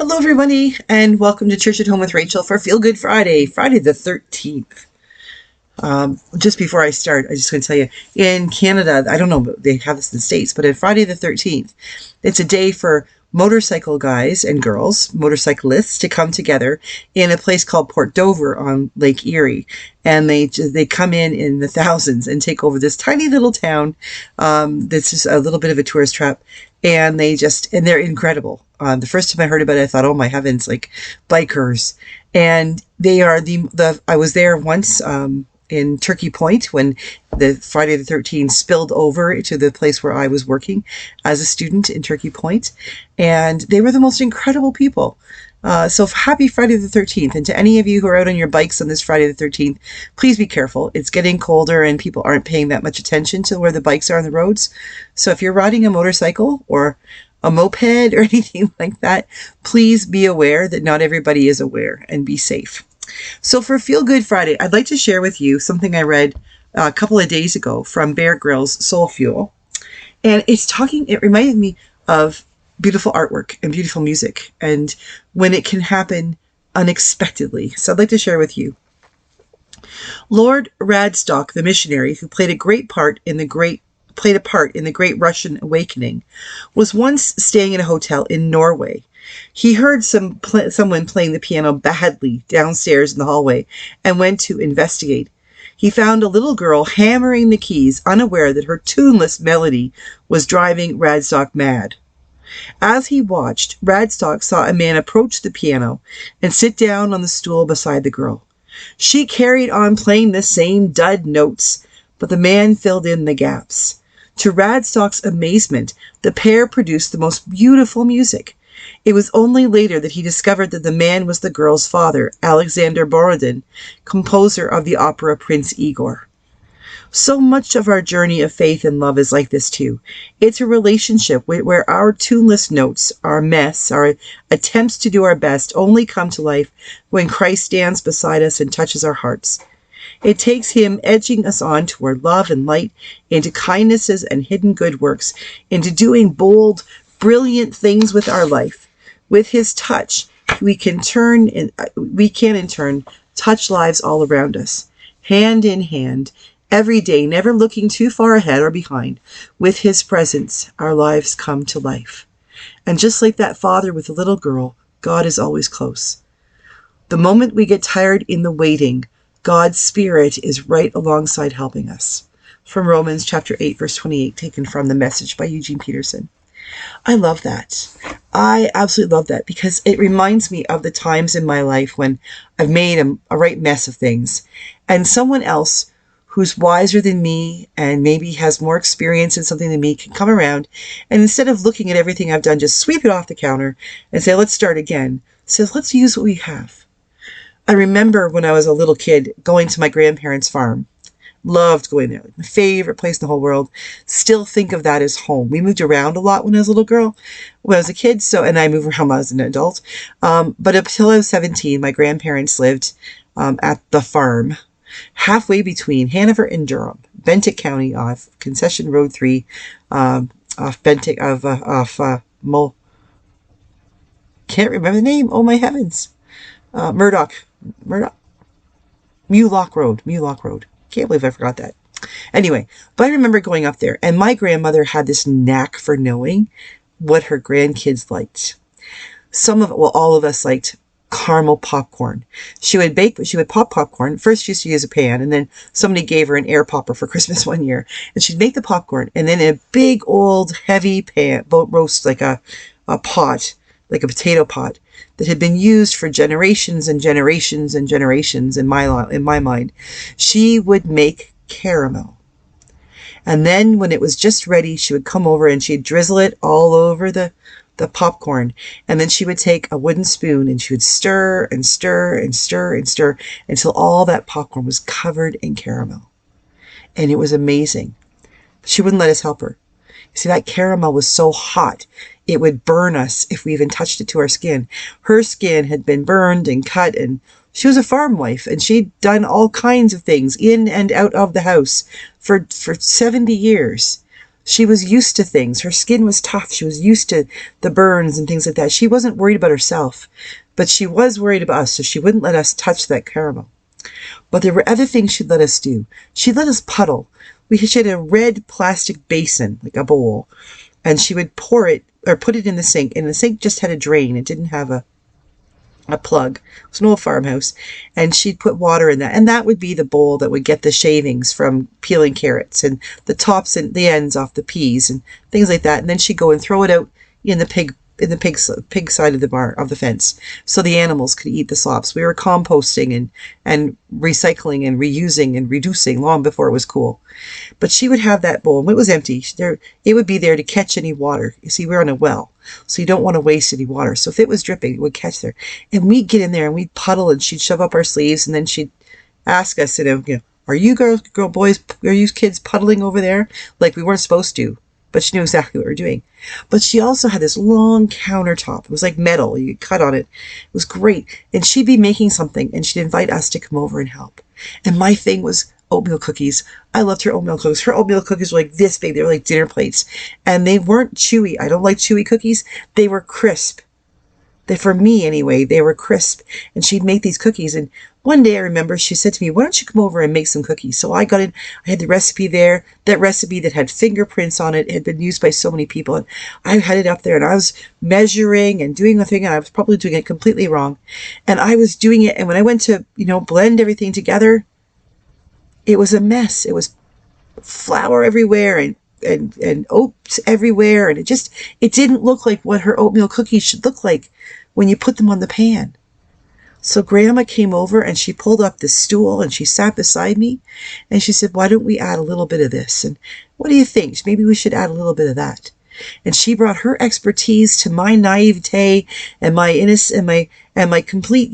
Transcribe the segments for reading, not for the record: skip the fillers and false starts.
Hello, everybody, and welcome to Church at Home with Rachel for Feel Good Friday, Friday the 13th. Just before I start, I just want to tell you, in Canada, I don't know, they have this in the States, but on Friday the 13th, it's a day for motorcycle guys and girls, motorcyclists, to come together in a place called Port Dover on Lake Erie. And they come in the thousands and take over this tiny little town that's just a little bit of a tourist trap. And they're incredible. The first time I heard about it, I thought, oh my heavens, like bikers. And they are I was there once in Turkey Point when the Friday the 13th spilled over to the place where I was working as a student in Turkey Point. And they were the most incredible people. So happy Friday the 13th. And to any of you who are out on your bikes on this Friday the 13th, please be careful. It's getting colder and people aren't paying that much attention to where the bikes are on the roads. So if you're riding a motorcycle or a moped or anything like that, please be aware that not everybody is aware, and be safe. So for Feel Good Friday, I'd like to share with you something I read a couple of days ago from Bear Grylls' Soul Fuel. And it reminded me of beautiful artwork and beautiful music, and when it can happen unexpectedly. So I'd like to share with you. Lord Radstock, the missionary who played a part in the Great Russian Awakening, was once staying in a hotel in Norway. He heard someone playing the piano badly downstairs in the hallway and went to investigate. He found a little girl hammering the keys, unaware that her tuneless melody was driving Radstock mad. As he watched, Radstock saw a man approach the piano and sit down on the stool beside the girl. She carried on playing the same dud notes, but the man filled in the gaps. To Radstock's amazement, the pair produced the most beautiful music. It was only later that he discovered that the man was the girl's father, Alexander Borodin, composer of the opera Prince Igor. So much of our journey of faith and love is like this too. It's a relationship where our tuneless notes, our mess, our attempts to do our best only come to life when Christ stands beside us and touches our hearts. It takes him edging us on toward love and light, into kindnesses and hidden good works, into doing bold, brilliant things with our life. With his touch, we can in turn touch lives all around us, hand in hand, every day, never looking too far ahead or behind. With his presence, our lives come to life. And just like that father with the little girl, God is always close. The moment we get tired in the waiting, God's Spirit is right alongside helping us. From Romans chapter 8, verse 28, taken from The Message by Eugene Peterson. I love that. I absolutely love that because it reminds me of the times in my life when I've made a right mess of things, and someone else who's wiser than me and maybe has more experience in something than me can come around, and instead of looking at everything I've done, just sweep it off the counter and say, let's start again. Says, let's use what we have. I remember when I was a little kid going to my grandparents' farm. Loved going there. My favorite place in the whole world. Still think of that as home. We moved around a lot when I was a little girl, when I was a kid, and I moved around when I was an adult. But up until I was 17, my grandparents lived at the farm, halfway between Hanover and Durham, Bentinck County, off Concession Road 3, off Bentinck, can't remember the name. Oh my heavens. Murdoch, Mulock Road. Can't believe I forgot that. Anyway, but I remember going up there, and my grandmother had this knack for knowing what her grandkids liked. All of us liked caramel popcorn. She would pop popcorn. First she used to use a pan, and then somebody gave her an air popper for Christmas one year, and she'd make the popcorn, and then in a big old heavy pan, roast like a pot, like a potato pot that had been used for generations and generations and generations in my mind. She would make caramel. And then when it was just ready, she would come over and she'd drizzle it all over the popcorn. And then she would take a wooden spoon and she would stir and stir and stir and stir until all that popcorn was covered in caramel. And it was amazing. She wouldn't let us help her. See, that caramel was so hot, it would burn us if we even touched it to our skin. Her skin had been burned and cut, and she was a farm wife, and she'd done all kinds of things in and out of the house for 70 years. She was used to things. Her skin was tough. She was used to the burns and things like that. She wasn't worried about herself, but she was worried about us, so she wouldn't let us touch that caramel. But there were other things she'd let us do. She'd let us puddle. She had a red plastic basin, like a bowl, and she would pour it or put it in the sink, and the sink just had a drain. It didn't have a plug. It was an old farmhouse, and she'd put water in that, and that would be the bowl that would get the shavings from peeling carrots and the tops and the ends off the peas and things like that. And then she'd go and throw it out in the pig side of the barn of the fence, so the animals could eat the slops. We were composting and recycling and reusing and reducing long before it was cool. But she would have that bowl, and it was empty. It would be there to catch any water. You see, we're on a well, so you don't want to waste any water. So if it was dripping, it would catch there. And we'd get in there and we'd puddle, and she'd shove up our sleeves, and then she'd ask us, are you boys, are you kids puddling over there? Like we weren't supposed to, but she knew exactly what we were doing. But she also had this long countertop. It was like metal. You could cut on it. It was great. And she'd be making something, and she'd invite us to come over and help. And my thing was oatmeal cookies. I loved her oatmeal cookies. Her oatmeal cookies were like this big. They were like dinner plates. And they weren't chewy. I don't like chewy cookies. They were crisp. For me anyway, they were crisp. And she'd make these cookies. And one day I remember she said to me, why don't you come over and make some cookies? So I got in. I had the recipe there. That recipe that had fingerprints on it had been used by so many people. And I had it up there, and I was measuring and doing the thing, and I was probably doing it completely wrong. And I was doing it. And when I went to, blend everything together, it was a mess. It was flour everywhere and oats everywhere. And it didn't look like what her oatmeal cookies should look like when you put them on the pan. So Grandma came over, and she pulled up this stool, and she sat beside me, and she said, why don't we add a little bit of this? And what do you think? Maybe we should add a little bit of that. And she brought her expertise to my naivete and my innocence and my complete,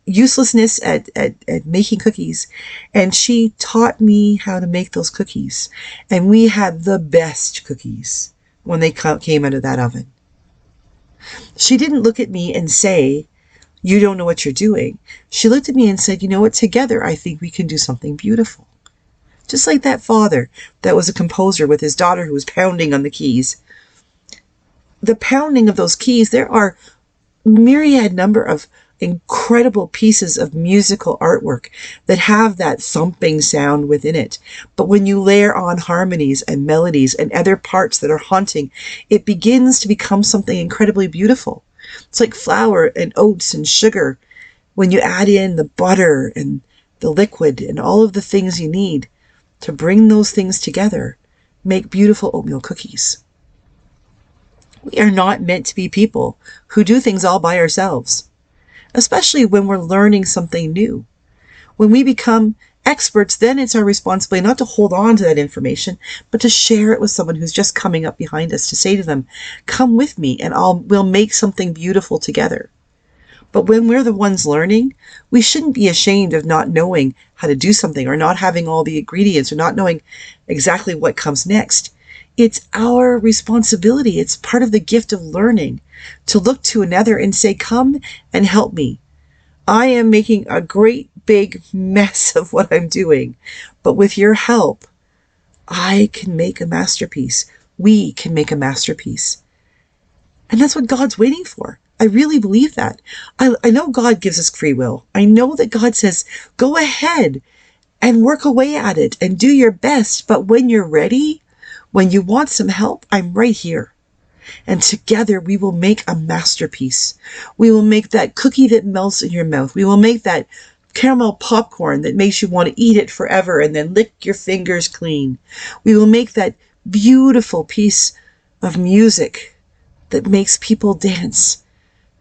uselessness at making cookies. And she taught me how to make those cookies. And we had the best cookies when they came out of that oven. She didn't look at me and say, you don't know what you're doing. She looked at me and said, you know what, together I think we can do something beautiful. Just like that father that was a composer with his daughter who was pounding on the keys. The pounding of those keys, there are myriad number of incredible pieces of musical artwork that have that thumping sound within it. But when you layer on harmonies and melodies and other parts that are haunting, it begins to become something incredibly beautiful. It's like flour and oats and sugar. When you add in the butter and the liquid and all of the things you need to bring those things together, make beautiful oatmeal cookies. We are not meant to be people who do things all by ourselves, especially when we're learning something new. When we become experts, then it's our responsibility not to hold on to that information, but to share it with someone who's just coming up behind us, to say to them, come with me and we'll make something beautiful together. But when we're the ones learning, we shouldn't be ashamed of not knowing how to do something, or not having all the ingredients, or not knowing exactly what comes next. It's our responsibility. It's part of the gift of learning to look to another and say, come and help me. I am making a great big mess of what I'm doing, but with your help, I can make a masterpiece. We can make a masterpiece. And that's what God's waiting for. I really believe that. I know God gives us free will. I know that God says, go ahead and work away at it and do your best. But when you're ready, when you want some help, I'm right here. And together we will make a masterpiece. We will make that cookie that melts in your mouth. We will make that caramel popcorn that makes you want to eat it forever and then lick your fingers clean. We will make that beautiful piece of music that makes people dance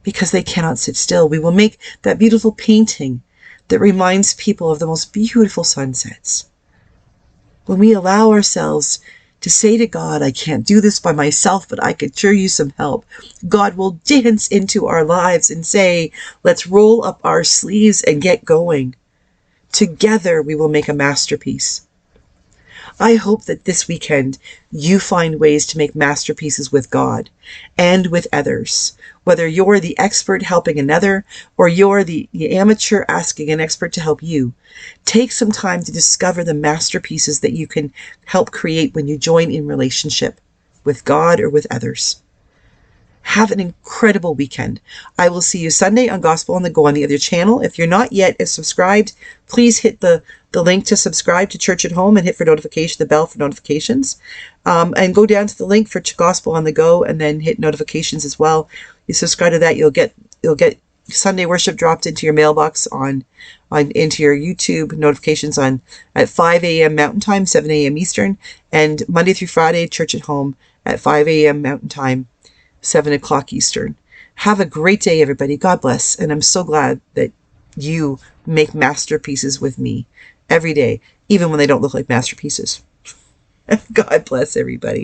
because they cannot sit still. We will make that beautiful painting that reminds people of the most beautiful sunsets. When we allow ourselves to say to God, I can't do this by myself, but I could sure use some help, God will dance into our lives and say, let's roll up our sleeves and get going. Together we will make a masterpiece. I hope that this weekend you find ways to make masterpieces with God and with others. Whether you're the expert helping another or you're the amateur asking an expert to help you, take some time to discover the masterpieces that you can help create when you join in relationship with God or with others. Have an incredible weekend. I will see you Sunday on Gospel on the Go on the other channel. If you're not yet subscribed, please hit the link to subscribe to Church at Home and hit for the bell for notifications. And go down to the link for Gospel on the Go and then hit notifications as well. You subscribe to that, you'll get Sunday worship dropped into your mailbox into your YouTube notifications at 5 a.m. Mountain Time, 7 a.m. Eastern, and Monday through Friday, Church at Home at 5 a.m. Mountain Time, 7 o'clock Eastern. Have a great day, everybody. God bless. And I'm so glad that you make masterpieces with me every day, even when they don't look like masterpieces. God bless everybody.